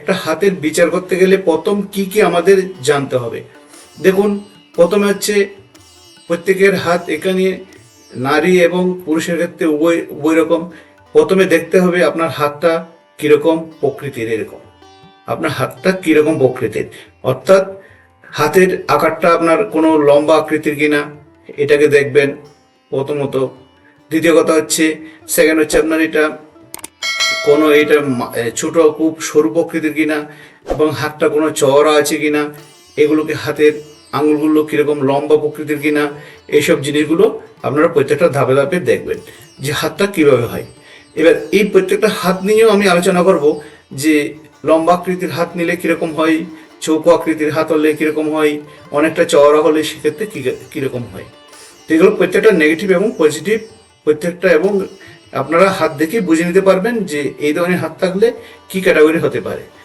একটা হাতের বিচার করতে গেলে প্রথম কি কি আমাদের জানতে হবে। দেখুন, প্রথমে হচ্ছে প্রত্যেকের হাত এখানে নারী এবং পুরুষের ক্ষেত্রে উভয় উভয় রকম। প্রথমে দেখতে হবে আপনার হাতটা কিরকম প্রকৃতির। এরকম আপনার হাতটা কিরকম প্রকৃতির, অর্থাৎ হাতের আকারটা আপনার কোনো লম্বা আকৃতির কিনা এটাকে দেখবেন প্রথমত। দ্বিতীয় কথা হচ্ছে, সেকেন্ড হচ্ছে আপনার এটা কোনো এটা ছোট খুব সরু প্রকৃতির কিনা, এবং হাতটা কোনো চওড়া আছে কিনা, এগুলোকে হাতের আঙুলগুলো কিরকম লম্বা প্রকৃতির কিনা, এইসব জিনিসগুলো আপনারা প্রত্যেকটা ধাপে ধাপে দেখবেন যে হাতটা কিভাবে হয়। এবার এই প্রত্যেকটা হাত নিয়েও আমি আলোচনা করব যে লম্বা আকৃতির হাত নিলে কিরকম হয়, চৌকো আকৃতির হাত হলে কিরকম হয়, অনেকটা চওড়া হলে সেক্ষেত্রে কিরকম হয়। তো এগুলো প্রত্যেকটা নেগেটিভ এবং পজিটিভ প্রত্যেকটা, এবং আপনারা হাত দেখে বুঝে নিতে পারবেন যে এই ধরনের হাত থাকলে কি ক্যাটাগরি হতে পারে।